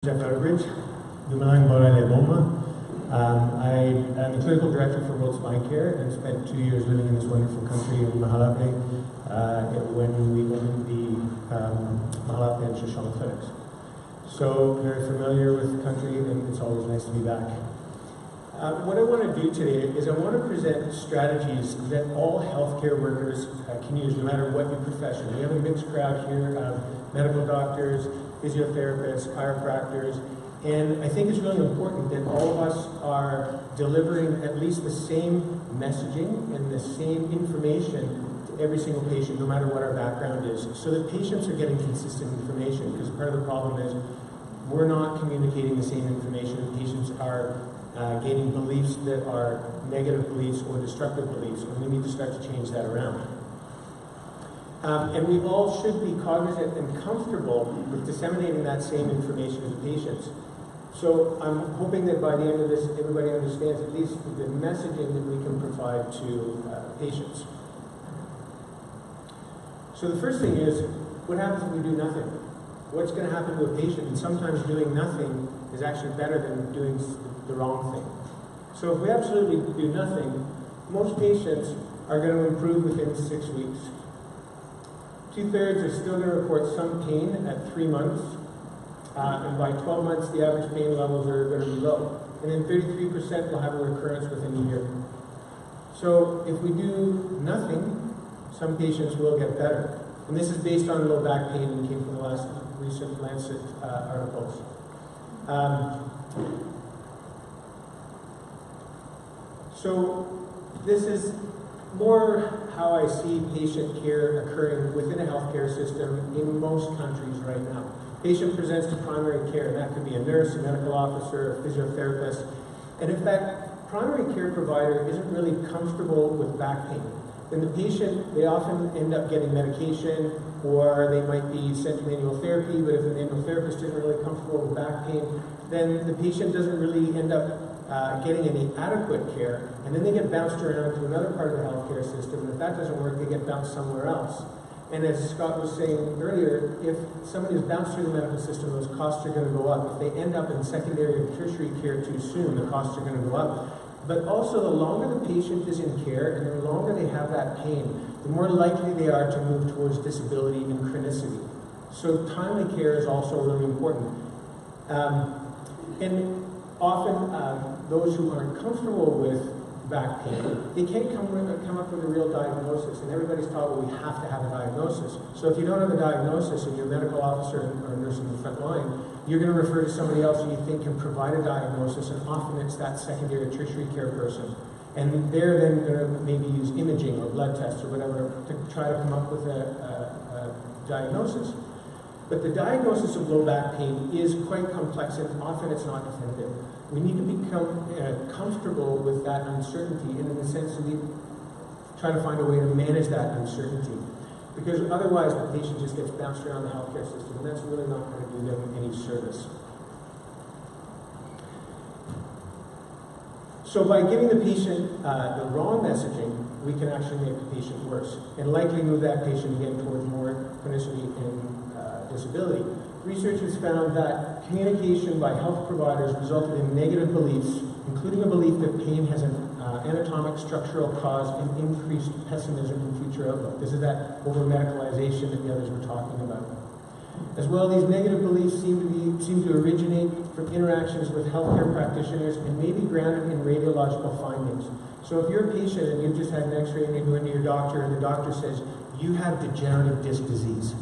Geoff Outerbridge, Dumalang Borai Leboma. I am the clinical director for World Spine Care and spent 2 years living in this wonderful country in Mahalape when we opened the Mahalape and Shoshone clinics. So very familiar with the country, and it's always nice to be back. What I want to do today is I want to present strategies that all healthcare workers can use, no matter what your profession. We have a mixed crowd here of medical doctors, physiotherapists, chiropractors, and I think it's really important that all of us are delivering at least the same messaging and the same information to every single patient, no matter what our background is, so that patients are getting consistent information, because part of the problem is we're not communicating the same information. Patients are gaining beliefs that are negative beliefs or destructive beliefs, and we need to start to change that around. And we all should be cognizant and comfortable with disseminating that same information to the patients. So I'm hoping that by the end of this, everybody understands at least the messaging that we can provide to patients. So the first thing is, what happens if we do nothing? What's going to happen to a patient? And sometimes doing nothing is actually better than doing the wrong thing. So if we absolutely do nothing, most patients are going to improve within 6 weeks. 2/3 are still going to report some pain at 3 months, and by 12 months the average pain levels are going to be low. And then 33% will have a recurrence within a year. So if we do nothing, some patients will get better. And this is based on low back pain and came from the last recent Lancet articles. So this is more how I see patient care occurring within a healthcare system in most countries right now. Patient presents to primary care, and that could be a nurse, a medical officer, a physiotherapist. And in fact, primary care provider isn't really comfortable with back pain. Then the patient, they often end up getting medication, or they might be sent to manual therapy, but if the manual therapist isn't really comfortable with back pain, then the patient doesn't really end up getting any adequate care, and then they get bounced around to another part of the healthcare system, and if that doesn't work, they get bounced somewhere else. And as Scott was saying earlier, if somebody is bounced through the medical system, those costs are going to go up. If they end up in secondary or tertiary care too soon, the costs are going to go up. But also, the longer the patient is in care and the longer they have that pain, the more likely they are to move towards disability and chronicity. So timely care is also really important. And often, those who aren't comfortable with back pain, they can't come up with a real diagnosis. And everybody's taught, well, we have to have a diagnosis. So if you don't have a diagnosis and you're a medical officer or a nurse in the front line, you're going to refer to somebody else who you think can provide a diagnosis, and often it's that secondary or tertiary care person. And they're then going to maybe use imaging or blood tests or whatever to try to come up with a diagnosis. But the diagnosis of low back pain is quite complex, and often it's not definitive. We need to become comfortable with that uncertainty, and in the sense that we try to find a way to manage that uncertainty. Because otherwise the patient just gets bounced around the healthcare system, and that's really not going to do them any service. So by giving the patient the wrong messaging, we can actually make the patient worse, and likely move that patient again towards more chronicity and disability. Research has found that communication by health providers resulted in negative beliefs, including a belief that pain has an anatomic structural cause and increased pessimism in future outlook. This is that over-medicalization that the others were talking about. As well, these negative beliefs seem to originate from interactions with healthcare practitioners and may be grounded in radiological findings. So if you're a patient and you've just had an x-ray and you go into your doctor and the doctor says, you have degenerative disc disease,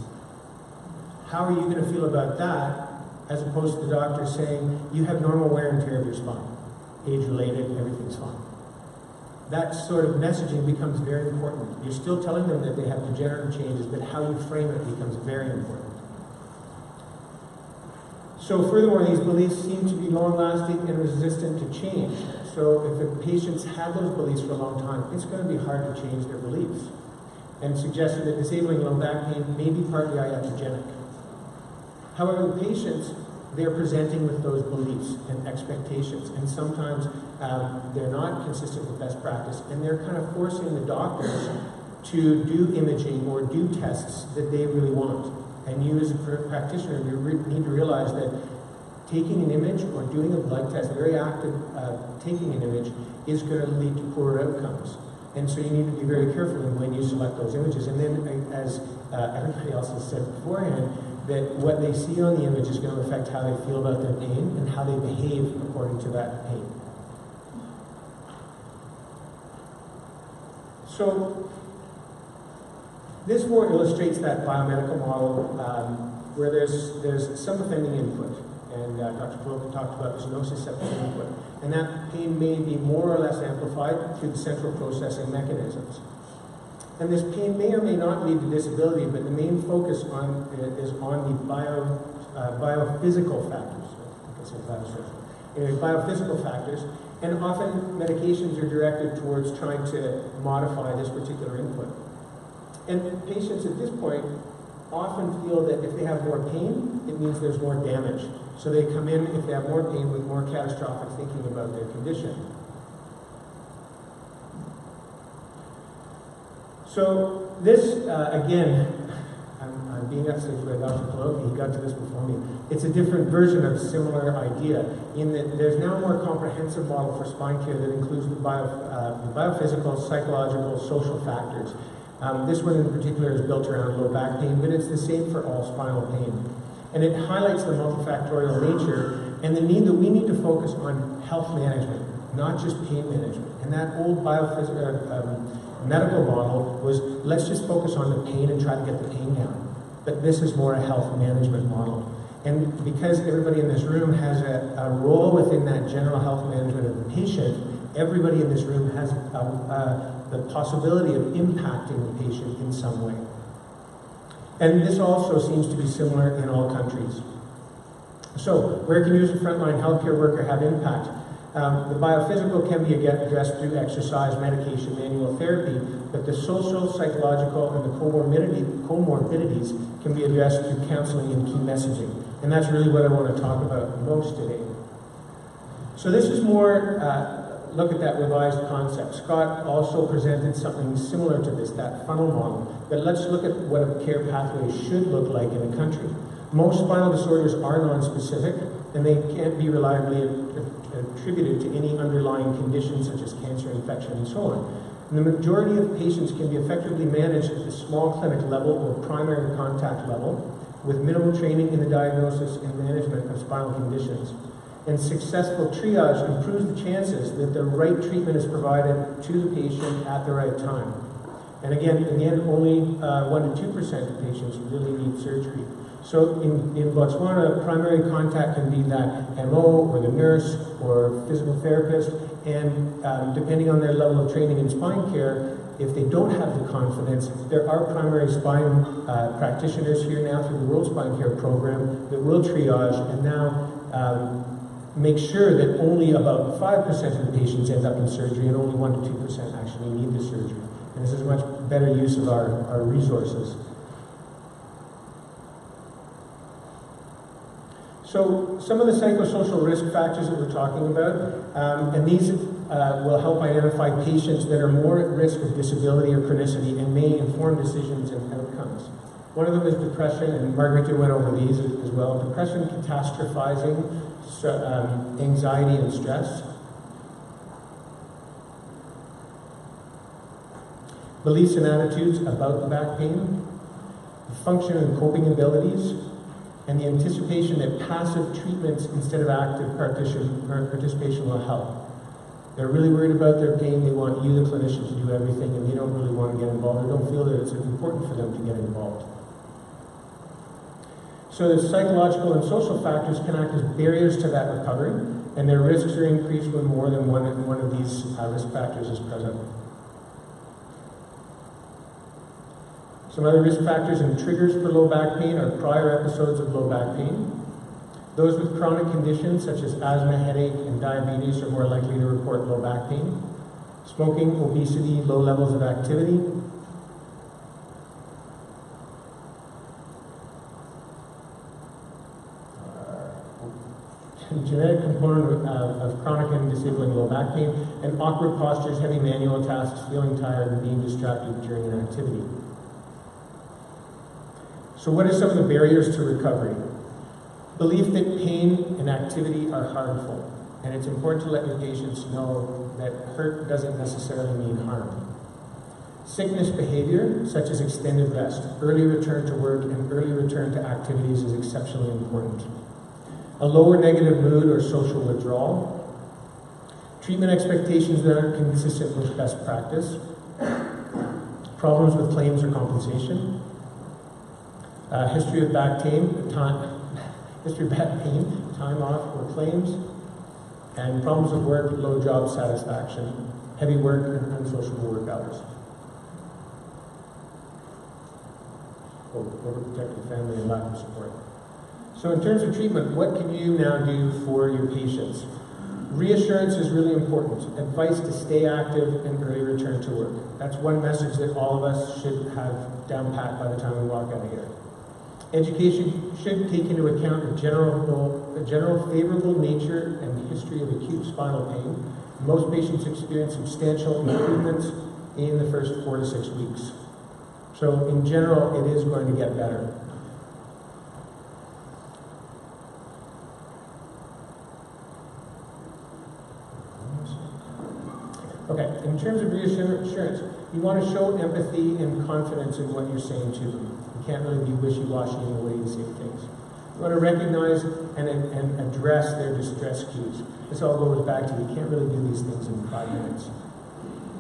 how are you going to feel about that, as opposed to the doctor saying, you have normal wear and tear of your spine, age-related, everything's fine? That sort of messaging becomes very important. You're still telling them that they have degenerative changes, but how you frame it becomes very important. So furthermore, these beliefs seem to be long-lasting and resistant to change. So if the patients have those beliefs for a long time, it's going to be hard to change their beliefs. And suggested that disabling low back pain may be partly iatrogenic. However, the patients, they're presenting with those beliefs and expectations, and sometimes they're not consistent with best practice, and they're kind of forcing the doctors to do imaging or do tests that they really want. And you as a practitioner, you need to realize that taking an image or doing a blood test, very active taking an image, is going to lead to poorer outcomes. And so you need to be very careful in when you select those images. And then, as everybody else has said beforehand, that what they see on the image is going to affect how they feel about their pain and how they behave according to that pain. So this more illustrates that biomedical model where there's some offending input. And Dr. Floken talked about this nociceptive input. And that pain may be more or less amplified through the central processing mechanisms. And this pain may or may not lead to disability, but the main focus is on the biophysical factors. I guess it's biosocial. Anyway, biophysical factors. And often medications are directed towards trying to modify this particular input. And patients at this point often feel that if they have more pain, it means there's more damage. So they come in, if they have more pain, with more catastrophic thinking about their condition. So this, again, I'm being asked by Dr. Pelosi, he got to this before me. It's a different version of a similar idea in that there's now a more comprehensive model for spine care that includes the biophysical, psychological, social factors. This one in particular is built around low back pain, but it's the same for all spinal pain. And it highlights the multifactorial nature and the need that we need to focus on health management, not just pain management. And that old medical model was, let's just focus on the pain and try to get the pain down. But this is more a health management model. And because everybody in this room has a role within that general health management of the patient, everybody in this room has the possibility of impacting the patient in some way. And this also seems to be similar in all countries. So, where can you as a frontline healthcare worker have impact? The biophysical can be addressed through exercise, medication, manual therapy, but the social, psychological, and the comorbidities can be addressed through counseling and key messaging. And that's really what I want to talk about most today. So this is more look at that revised concept. Scott also presented something similar to this, that funnel model. But let's look at what a care pathway should look like in a country. Most spinal disorders are non-specific, and they can't be reliably attributed to any underlying conditions such as cancer, infection, and so on. And the majority of patients can be effectively managed at the small clinic level or primary contact level with minimal training in the diagnosis and management of spinal conditions. And successful triage improves the chances that the right treatment is provided to the patient at the right time. And again, in the end, only 1 to 2% of patients really need surgery. So in Botswana, primary contact can be that MO or the nurse or physical therapist, and depending on their level of training in spine care, if they don't have the confidence, there are primary spine practitioners here now through the World Spine Care Program that will triage and now make sure that only about 5% of the patients end up in surgery and only 1 to 2% actually need the surgery. And this is a much better use of our resources. So some of the psychosocial risk factors that we're talking about, and these will help identify patients that are more at risk of disability or chronicity and may inform decisions and outcomes. One of them is depression, and Margarita went over these as well. Depression, catastrophizing, anxiety and stress. Beliefs and attitudes about the back pain, function and coping abilities, and the anticipation that passive treatments instead of active participation will help. They're really worried about their pain, they want you, the clinician, to do everything, and they don't really want to get involved, or don't feel that it's important for them to get involved. So the psychological and social factors can act as barriers to that recovery, and their risks are increased when more than one of these risk factors is present. Some other risk factors and triggers for low back pain are prior episodes of low back pain. Those with chronic conditions such as asthma, headache, and diabetes are more likely to report low back pain. Smoking, obesity, low levels of activity. Genetic component of chronic and disabling low back pain, and awkward postures, heavy manual tasks, feeling tired, and being distracted during an activity. So what are some of the barriers to recovery? Belief that pain and activity are harmful, and it's important to let your patients know that hurt doesn't necessarily mean harm. Sickness behavior, such as extended rest, early return to work, and early return to activities is exceptionally important. A lower negative mood or social withdrawal. Treatment expectations that aren't consistent with best practice. Problems with claims or compensation. History of back pain, time off or claims. And problems with work, low job satisfaction, heavy work, and unsociable work hours. Overprotective family and lack of support. So in terms of treatment, what can you now do for your patients? Reassurance is really important. Advice to stay active and early return to work. That's one message that all of us should have down pat by the time we walk out of here. Education should take into account the general favorable nature and history of acute spinal pain. Most patients experience substantial improvements in the first 4 to 6 weeks. So in general, it is going to get better. Okay, in terms of reassurance, you want to show empathy and confidence in what you're saying to them. You can't really be wishy-washy in the way you say things. You want to recognize and address their distress cues. This all goes back to you can't really do these things in 5 minutes.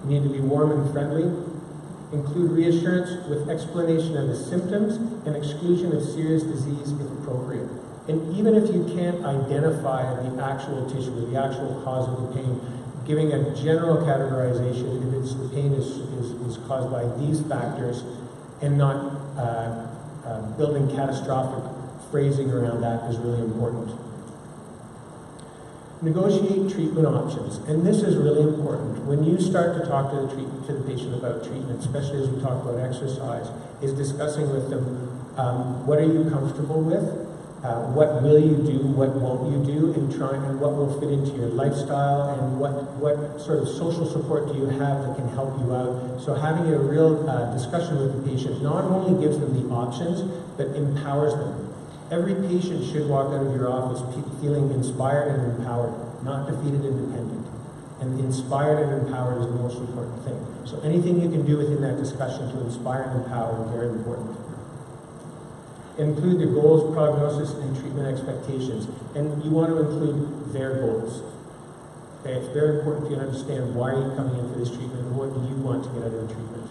You need to be warm and friendly. Include reassurance with explanation of the symptoms and exclusion of serious disease if appropriate. And even if you can't identify the actual tissue or the actual cause of the pain, giving a general categorization if it's, the pain is caused by these factors and not building catastrophic phrasing around that is really important. Negotiate treatment options, and this is really important. When you start to talk to the patient about treatment, especially as we talk about exercise, is discussing with them what are you comfortable with, what will you do, what won't you do, and what will fit into your lifestyle, and what sort of social support do you have that can help you out. So having a real discussion with the patient not only gives them the options, but empowers them. Every patient should walk out of your office feeling inspired and empowered, not defeated and dependent. And inspired and empowered is the most important thing. So anything you can do within that discussion to inspire and empower is very important. Include the goals, prognosis, and treatment expectations. And you want to include their goals. Okay, it's very important for you to understand why are you coming in for this treatment and what do you want to get out of the treatment.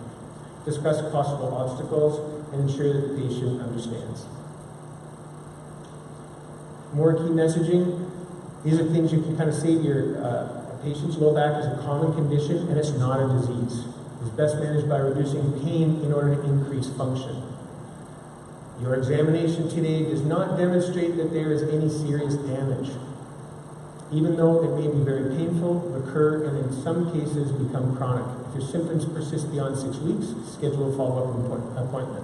Discuss possible obstacles and ensure that the patient understands. More key messaging. These are things you can kind of say to your patients. Low back is a common condition and it's not a disease. It's best managed by reducing pain in order to increase function. Your examination today does not demonstrate that there is any serious damage. Even though it may be very painful, recur, and in some cases become chronic. If your symptoms persist beyond 6 weeks, schedule a follow-up appointment.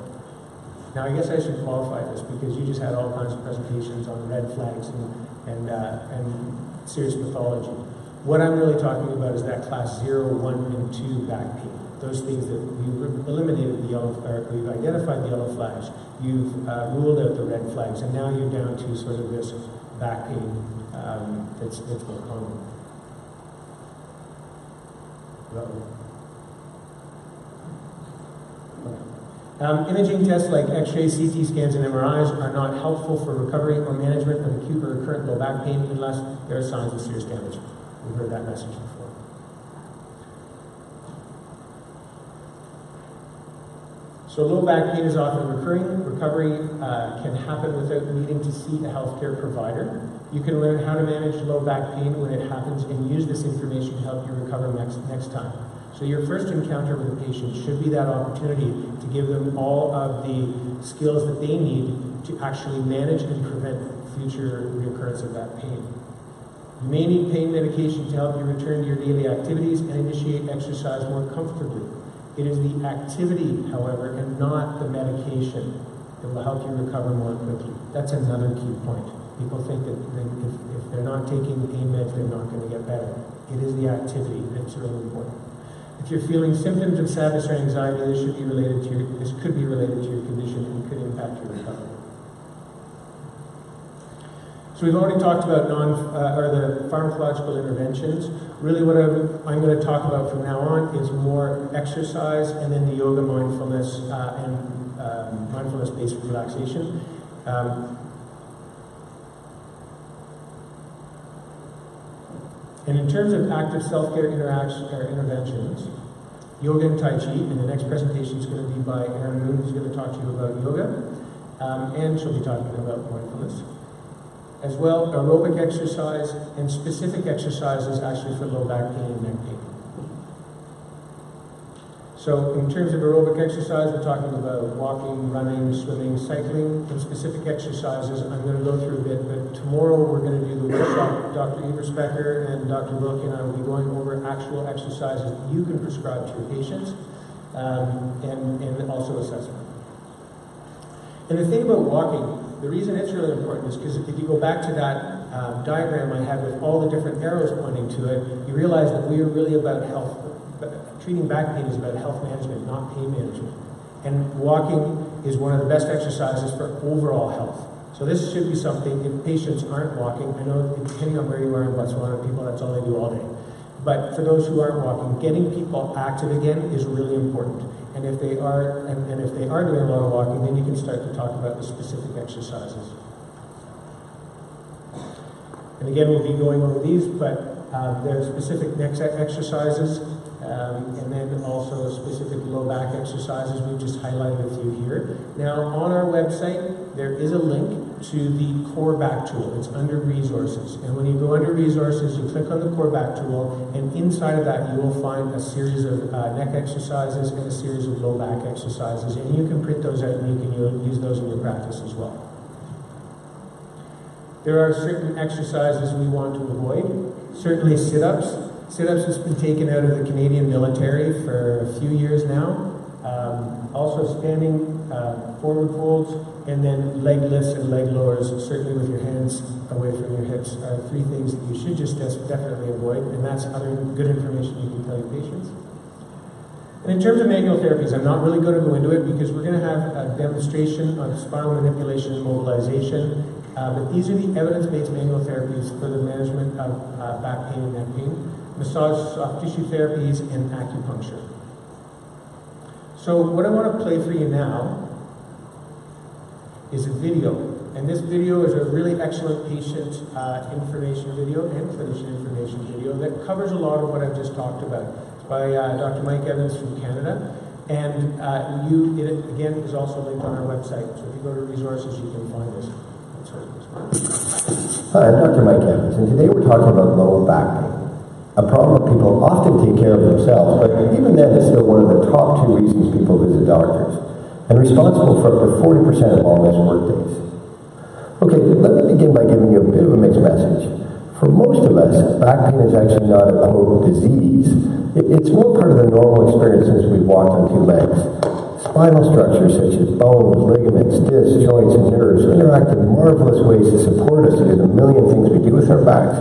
Now, I guess I should qualify this because you just had all kinds of presentations on red flags and serious pathology. What I'm really talking about is that class 0, 1, and 2 back pain. Those things that you've eliminated the yellow, or you've identified the yellow flags, you've ruled out the red flags, and now you're down to sort of this back pain that's more common. Imaging tests like X-rays, CT scans, and MRIs are not helpful for recovery or management of acute or recurrent low back pain unless there are signs of serious damage. We've heard that message before. So low back pain is often recurring. Recovery can happen without needing to see a healthcare provider. You can learn how to manage low back pain when it happens and use this information to help you recover next time. So your first encounter with a patient should be that opportunity to give them all of the skills that they need to actually manage and prevent future reoccurrence of that pain. You may need pain medication to help you return to your daily activities and initiate exercise more comfortably. It is the activity, however, and not the medication that will help you recover more quickly. That's another key point. People think that if they're not taking pain meds, they're not going to get better. It is the activity that's really important. If you're feeling symptoms of sadness or anxiety, this could be related to your condition and could impact your recovery. So we've already talked about the pharmacological interventions. Really what I'm going to talk about from now on is more exercise and then the yoga, mindfulness, and mindfulness-based relaxation. And in terms of active self-care interventions, yoga and Tai Chi, and the next presentation is going to be by Erin Moon, who's going to talk to you about yoga, and she'll be talking about mindfulness. As well, aerobic exercise and specific exercises actually for low back pain and neck pain. So in terms of aerobic exercise, we're talking about walking, running, swimming, cycling, and specific exercises. I'm going to go through a bit, but tomorrow we're going to do the workshop. Dr. Eberspecher and Dr. Wilkie and I will be going over actual exercises that you can prescribe to your patients, and also assessment. And the thing about walking, the reason it's really important is because if you go back to that diagram I had with all the different arrows pointing to it, you realize that we are really about health. Treating back pain is about health management, not pain management. And walking is one of the best exercises for overall health. So this should be something, if patients aren't walking, I know depending on where you are in Botswana, people, that's all they do all day. But for those who aren't walking, getting people active again is really important. And if they are, and if they are doing a lot of walking, then you can start to talk about the specific exercises. And again, we'll be going over these, but there are specific neck exercises, and then also specific low back exercises. We've just highlighted a few here. Now, on our website, there is a link to the core back tool. It's under resources. And when you go under resources, you click on the core back tool, and inside of that, you will find a series of neck exercises and a series of low back exercises. And you can print those out and you can use those in your practice as well. There are certain exercises we want to avoid. Certainly sit-ups. Sit-ups has been taken out of the Canadian military for a few years now. Also standing forward folds, and then leg lifts and leg lowers, certainly with your hands away from your hips, are three things that you should just definitely avoid, and that's other good information you can tell your patients. And in terms of manual therapies, I'm not really going to go into it because we're going to have a demonstration of spinal manipulation and mobilization. But these are the evidence-based manual therapies for the management of back pain and neck pain, massage, soft tissue therapies, and acupuncture. So what I want to play for you now is a video. And this video is a really excellent patient information video and clinician information video that covers a lot of what I've just talked about. It's by Dr. Mike Evans from Canada. And it again is also linked on our website. So if you go to resources, you can find this. Hi, I'm Dr. Mike Evans, and today we're talking about lower back pain, a problem that people often take care of themselves, but even then it's still one of the top 2 reasons people visit doctors, and responsible for up to 40% of all missed work days. Okay, let me begin by giving you a bit of a mixed message. For most of us, back pain is actually not a quote disease. It's more part of the normal experience since we've walked on 2 legs. Spinal structures such as bones, ligaments, discs, joints, and nerves interact in marvelous ways to support us to do the million things we do with our backs.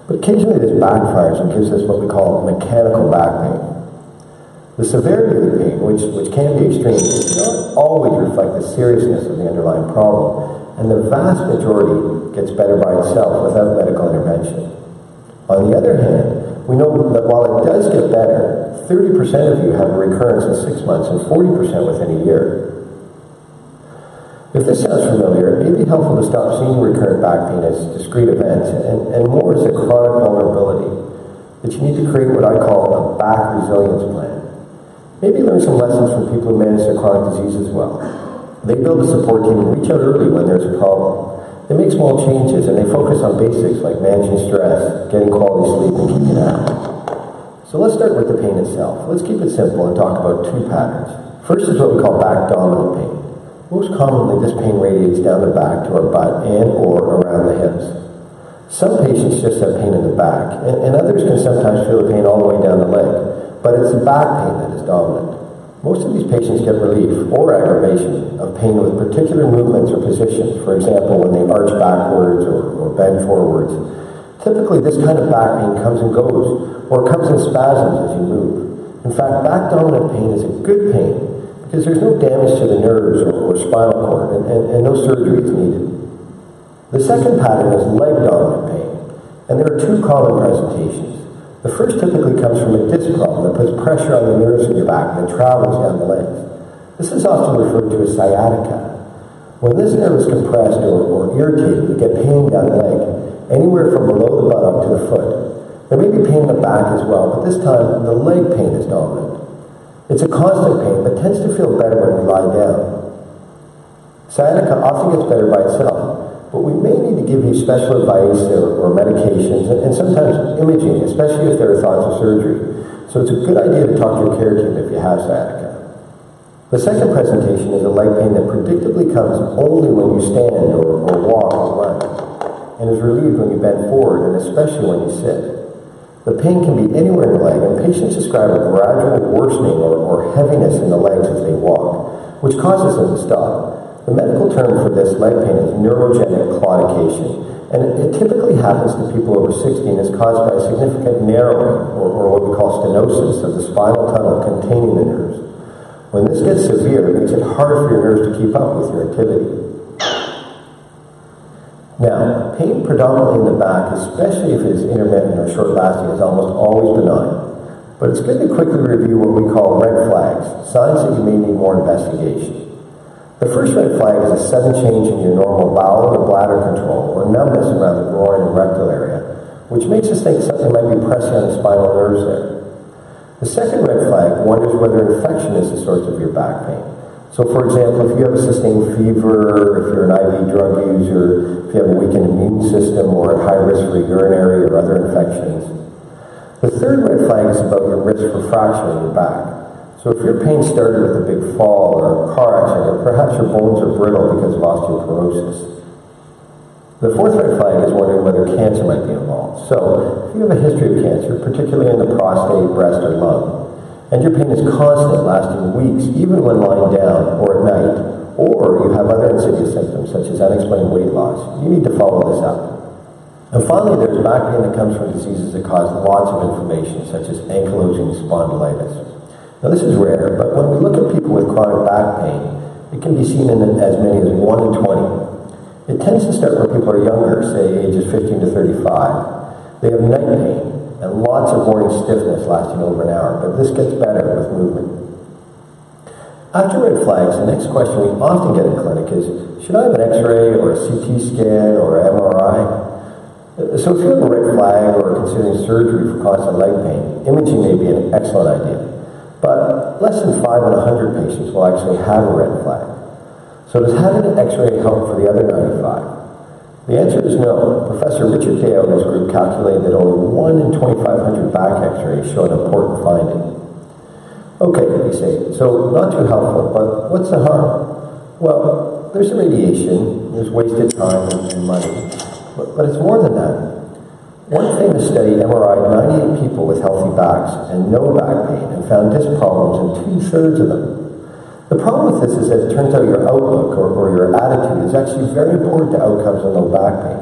But occasionally this backfires and gives us what we call mechanical back pain. The severity of the pain, which can be extreme, does not always reflect the seriousness of the underlying problem, and the vast majority gets better by itself without medical intervention. On the other hand, we know that while it does get better, 30% of you have a recurrence in 6 months and 40% within a year. If this sounds familiar, it may be helpful to stop seeing recurrent back pain as discrete events and more as a chronic vulnerability, that you need to create what I call a back resilience plan. Maybe learn some lessons from people who manage their chronic disease as well. They build a support team and reach out early when there's a problem. They make small changes and they focus on basics like managing stress, getting quality sleep, and keeping active. So let's start with the pain itself. Let's keep it simple and talk about 2 patterns. First is what we call back dominant pain. Most commonly, this pain radiates down the back to our butt and or around the hips. Some patients just have pain in the back, and others can sometimes feel the pain all the way down the leg, but it's the back pain that is dominant. Most of these patients get relief or aggravation of pain with particular movements or positions, for example, when they arch backwards or bend forwards. Typically, this kind of back pain comes and goes, or comes in spasms as you move. In fact, back dominant pain is a good pain because there's no damage to the nerves or spinal cord, and no surgery is needed. The second pattern is leg-dominant pain, and there are two common presentations. The first typically comes from a disc problem that puts pressure on the nerves in your back and travels down the legs. This is often referred to as sciatica. When this nerve is compressed or irritated, you get pain down the leg, anywhere from below the buttock to the foot. There may be pain in the back as well, but this time the leg pain is dominant. It's a constant pain, but tends to feel better when we lie down. Sciatica often gets better by itself, but we may need to give you special advice or medications, and sometimes imaging, especially if there are thoughts of surgery. So it's a good idea to talk to your care team if you have sciatica. The second presentation is a leg pain that predictably comes only when you stand or walk or run, and is relieved when you bend forward, and especially when you sit. The pain can be anywhere in the leg, and patients describe a gradual worsening or heaviness in the legs as they walk, which causes them to stop. The medical term for this leg pain is neurogenic claudication, and it typically happens to people over 60 and is caused by a significant narrowing, or what we call stenosis, of the spinal tunnel containing the nerves. When this gets severe, it makes it hard for your nerves to keep up with your activity. Now, pain predominantly in the back, especially if it is intermittent or short-lasting, is almost always benign. But it's good to quickly review what we call red flags, signs that you may need more investigation. The first red flag is a sudden change in your normal bowel or bladder control, or numbness around the groin and rectal area, which makes us think something might be pressing on the spinal nerves there. The second red flag wonders whether infection is the source of your back pain. So, for example, if you have a sustained fever, if you're an IV drug user, if you have a weakened immune system, or at high risk for urinary or other infections. The third red flag is about your risk for fracturing your back. So if your pain started with a big fall or a car accident, or perhaps your bones are brittle because of osteoporosis. The fourth red flag is wondering whether cancer might be involved. So if you have a history of cancer, particularly in the prostate, breast, or lung, and your pain is constant, lasting weeks, even when lying down or at night, or you have other insidious symptoms such as unexplained weight loss, you need to follow this up. And finally, there's back pain that comes from diseases that cause lots of inflammation, such as ankylosing spondylitis. Now, this is rare, but when we look at people with chronic back pain, it can be seen in as many as 1 in 20. It tends to start when people are younger, say ages 15 to 35. They have night pain and lots of morning stiffness lasting over an hour, but this gets better with movement. After red flags, the next question we often get in clinic is, should I have an X-ray or a CT scan or MRI? So if you have a red flag or are considering surgery for constant leg pain, imaging may be an excellent idea. But less than 5 in 100 patients will actually have a red flag. So does having an X-ray help for the other 95? The answer is no. Professor Richard Day and his group calculated that only 1 in 2,500 back X-rays show an important finding. Okay, they say, so not too helpful, but what's the harm? Well, there's the radiation, there's wasted time and money, but it's more than that. One famous study MRI'd 98 people with healthy backs and no back pain and found disc problems in 2/3 of them. The problem with this is that it turns out your outlook or your attitude is actually very important to outcomes in low back pain.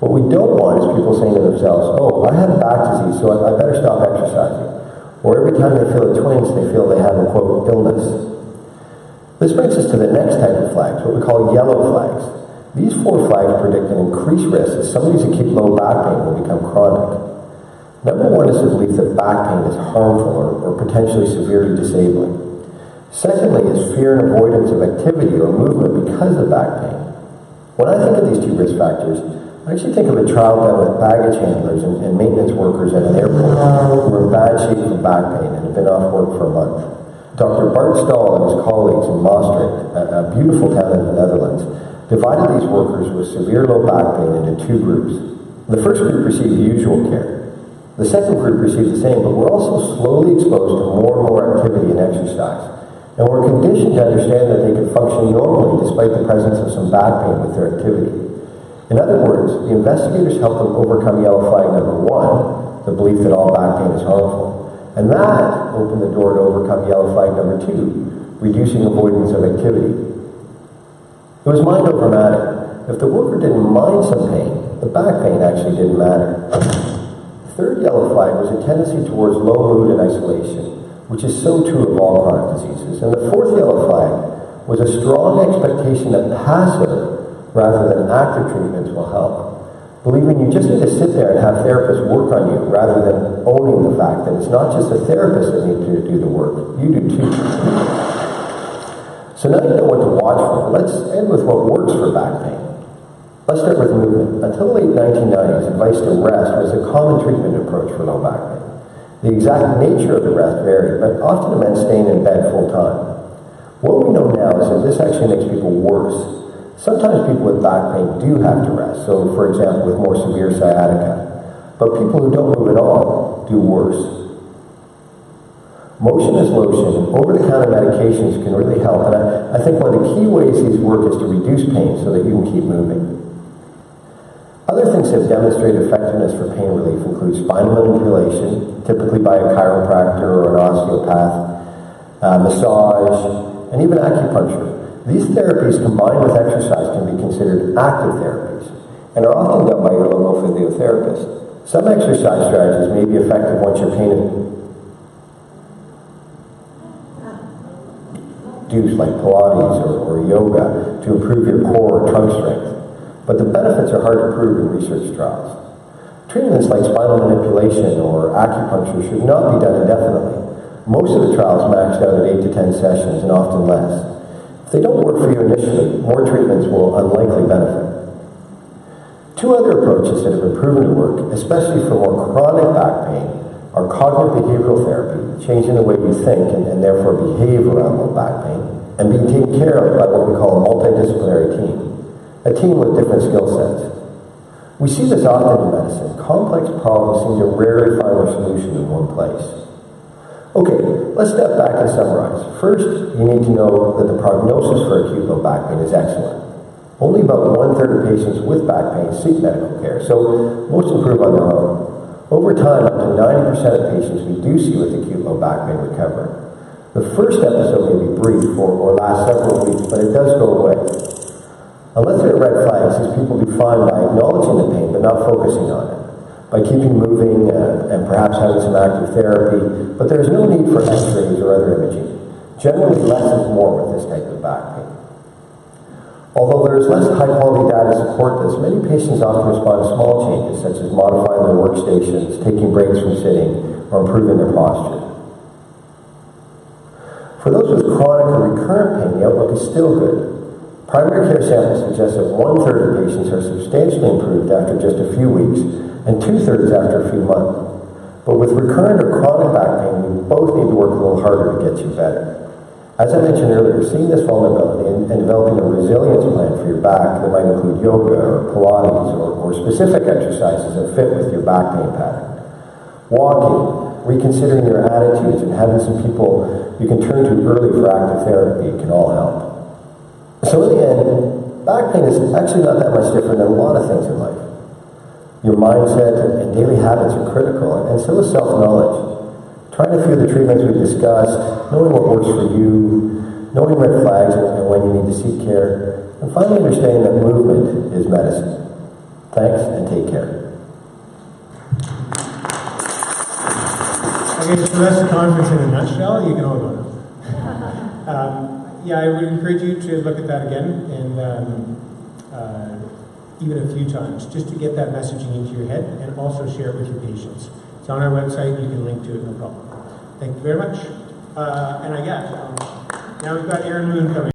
What we don't want is people saying to themselves, oh, I have back disease, so I better stop exercising. Or every time they feel a twinge, they feel they have a, quote, illness. This brings us to the next type of flags, what we call yellow flags. These 4 flags predict an increased risk that somebody who keep low back pain will become chronic. Number 1 is the belief that back pain is harmful or potentially severely disabling. Secondly is fear and avoidance of activity or movement because of back pain. When I think of these 2 risk factors, I actually think of a trial done with baggage handlers and maintenance workers at an airport who were in bad shape from back pain and had been off work for a month. Dr. Bart Stahl and his colleagues in Maastricht, a beautiful town in the Netherlands, divided these workers with severe low back pain into 2 groups. The first group received the usual care. The second group received the same, but were also slowly exposed to more and more activity and exercise, and were conditioned to understand that they could function normally despite the presence of some back pain with their activity. In other words, the investigators helped them overcome yellow flag number 1, the belief that all back pain is harmful, and that opened the door to overcome yellow flag number 2, reducing avoidance of activity. It was mind over matter. If the worker didn't mind some pain, the back pain actually didn't matter. The third yellow flag was a tendency towards low mood and isolation, which is so true of all chronic diseases. And the fourth yellow flag was a strong expectation that passive rather than active treatments will help. Believe me, you just need to sit there and have therapists work on you rather than owning the fact that it's not just the therapist that needs to do the work. You do too. So now you know what to watch for. Let's end with what works for back pain. Let's start with movement. Until the late 1990s, advice to rest was a common treatment approach for low back pain. The exact nature of the rest varied, but often it meant staying in bed full time. What we know now is that this actually makes people worse. Sometimes people with back pain do have to rest, so for example with more severe sciatica. But people who don't move at all do worse. Motion is lotion. Over-the-counter medications can really help, and I think one of the key ways these work is to reduce pain so that you can keep moving. Other things that demonstrate effectiveness for pain relief include spinal manipulation, typically by a chiropractor or an osteopath, massage, and even acupuncture. These therapies combined with exercise can be considered active therapies and are often done by your local physiotherapist. Some exercise strategies may be effective once your pain is reduced, like Pilates or yoga, to improve your core or trunk strength. But the benefits are hard to prove in research trials. Treatments like spinal manipulation or acupuncture should not be done indefinitely. Most of the trials maxed out at 8 to 10 sessions and often less. If they don't work for you initially, more treatments will unlikely benefit. Two other approaches that have been proven to work, especially for more chronic back pain, are cognitive behavioral therapy, changing the way you think and therefore behave around low back pain, and being taken care of by what we call a multidisciplinary team, a team with different skill sets. We see this often in medicine. Complex problems seem to rarely find a solution in one place. Okay, let's step back and summarize. First, you need to know that the prognosis for acute low back pain is excellent. Only about 1/3 of patients with back pain seek medical care, so most improve on their own. Over time, up to 90% of patients we do see with acute low back pain recover. The first episode may be brief or last several weeks, but it does go away. Unless there are red flags, these people do fine by acknowledging the pain but not focusing on it, by keeping moving and perhaps having some active therapy, but there is no need for x-rays or other imaging. Generally, less is more with this type of back pain. Although there is less high-quality data to support this, many patients often respond to small changes, such as modifying their workstations, taking breaks from sitting, or improving their posture. For those with chronic or recurrent pain, the outlook is still good. Primary care samples suggest that 1/3 of patients are substantially improved after just a few weeks, and 2/3 after a few months. But with recurrent or chronic back pain, we both need to work a little harder to get you better. As I mentioned earlier, seeing this vulnerability and developing a resilience plan for your back that might include yoga or Pilates or specific exercises that fit with your back pain pattern. Walking, reconsidering your attitudes, and having some people you can turn to early for active therapy can all help. So in the end, back pain is actually not that much different than a lot of things in life. Your mindset and daily habits are critical, and so is self-knowledge. Trying a few of the treatments we've discussed, knowing what works for you, knowing red flags and when you need to seek care, and finally understanding that movement is medicine. Thanks, and take care. Okay, so that's the conference in a nutshell. You can all go now. Yeah, I would encourage you to look at that again and even a few times, just to get that messaging into your head and also share it with your patients. It's on our website. You can link to it, no problem. Thank you very much. And I guess now we've got Aaron Moon coming.